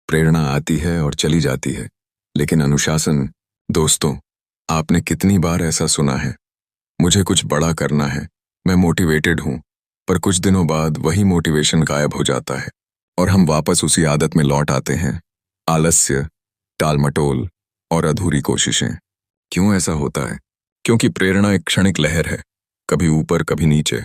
प्रेरणा आती है और चली जाती है, लेकिन अनुशासन, दोस्तों, आपने कितनी बार ऐसा सुना है? मुझे कुछ बड़ा करना है, मैं मोटिवेटेड हूँ, पर कुछ दिनों बाद वही मोटिवेशन गायब हो जाता है और हम वापस उसी आदत में लौट आते हैं। आलस्य, टालमटोल और अधूरी कोशिशें। क्यों ऐसा होता है? क्योंकि प्रेरणा एक क्षणिक लहर है, कभी ऊपर कभी नीचे,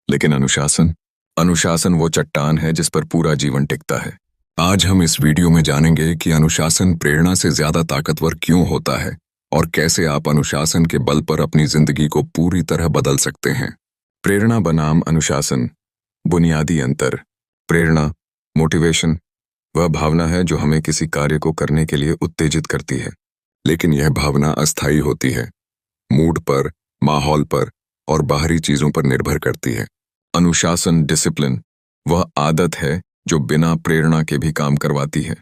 लेकिन अनुशासन, अनुशासन वो चट्टान है जिस पर पूरा जीवन टिकता है। आज हम इस वीडियो में जानेंगे कि अनुशासन प्रेरणा से ज्यादा ताकतवर क्यों होता है और कैसे आप अनुशासन के बल पर अपनी जिंदगी को पूरी तरह बदल सकते हैं। प्रेरणा बनाम अनुशासन। बुनियादी अंतर। प्रेरणा, मोटिवेशन, वह भावना है जो हमें किसी कार्य को करने के लिए उत्तेजित करती है, लेकिन यह भावना अस्थायी होती है, मूड पर, माहौल पर और बाहरी चीजों पर निर्भर करती है। अनुशासन, डिसिप्लिन, वह आदत है जो बिना प्रेरणा के भी काम करवाती है।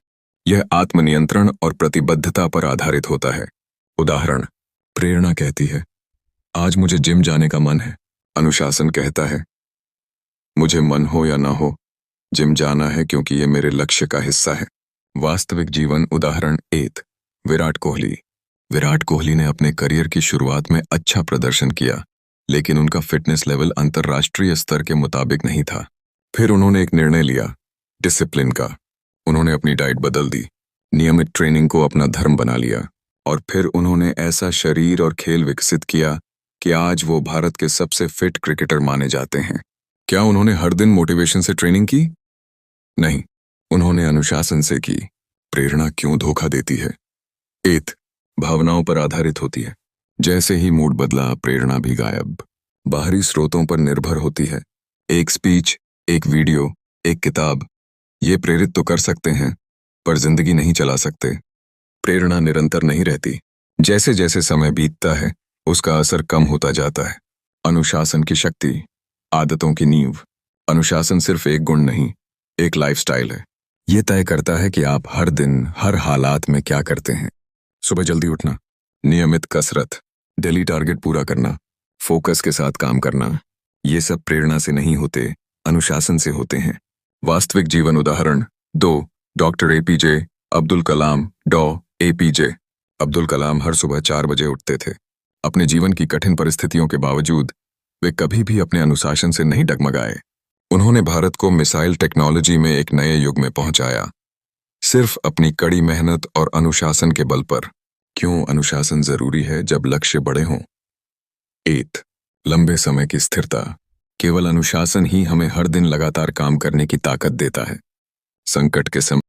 यह आत्मनियंत्रण और प्रतिबद्धता पर आधारित होता है। उदाहरण, प्रेरणा कहती है, आज मुझे जिम जाने का मन है। अनुशासन कहता है, मुझे मन हो या ना हो, जिम जाना है क्योंकि यह मेरे लक्ष्य का हिस्सा है। वास्तविक जीवन उदाहरण 1, विराट कोहली। विराट कोहली ने अपने करियर की शुरुआत में अच्छा प्रदर्शन किया, लेकिन उनका फिटनेस लेवल अंतर्राष्ट्रीय स्तर के मुताबिक नहीं था। फिर उन्होंने एक निर्णय लिया, डिसिप्लिन का। उन्होंने अपनी डाइट बदल दी, नियमित ट्रेनिंग को अपना धर्म बना लिया और फिर उन्होंने ऐसा शरीर और खेल विकसित किया कि आज वो भारत के सबसे फिट क्रिकेटर माने जाते हैं। क्या उन्होंने हर दिन मोटिवेशन से ट्रेनिंग की? नहीं, उन्होंने अनुशासन से की। प्रेरणा क्यों धोखा देती है? 1, भावनाओं पर आधारित होती है। जैसे ही मूड बदला, प्रेरणा भी गायब। बाहरी स्रोतों पर निर्भर होती है। एक स्पीच, एक वीडियो, एक किताब, ये प्रेरित तो कर सकते हैं, पर जिंदगी नहीं चला सकते। प्रेरणा निरंतर नहीं रहती। जैसे जैसे समय बीतता है, उसका असर कम होता जाता है। अनुशासन की शक्ति। आदतों की नींव। अनुशासन सिर्फ एक गुण नहीं, एक लाइफस्टाइल है। ये तय करता है कि आप हर दिन, हर हालात में क्या करते हैं। सुबह जल्दी उठना, नियमित कसरत, डेली टारगेट पूरा करना, फोकस के साथ काम करना, ये सब प्रेरणा से नहीं होते, अनुशासन से होते हैं। वास्तविक जीवन उदाहरण 2, doctor APJ Abdul Kalam. APJ Abdul Kalam हर सुबह 4 बजे उठते थे। अपने जीवन की कठिन परिस्थितियों के बावजूद वे कभी भी अपने अनुशासन से नहीं डगमगाए। उन्होंने भारत को मिसाइल टेक्नोलॉजी में एक नए युग में पहुंचाया, सिर्फ अपनी कड़ी मेहनत और अनुशासन के बल पर। क्यों अनुशासन जरूरी है जब लक्ष्य बड़े हों? 1, लंबे समय की स्थिरता। केवल अनुशासन ही हमें हर दिन लगातार काम करने की ताकत देता है। संकट के समय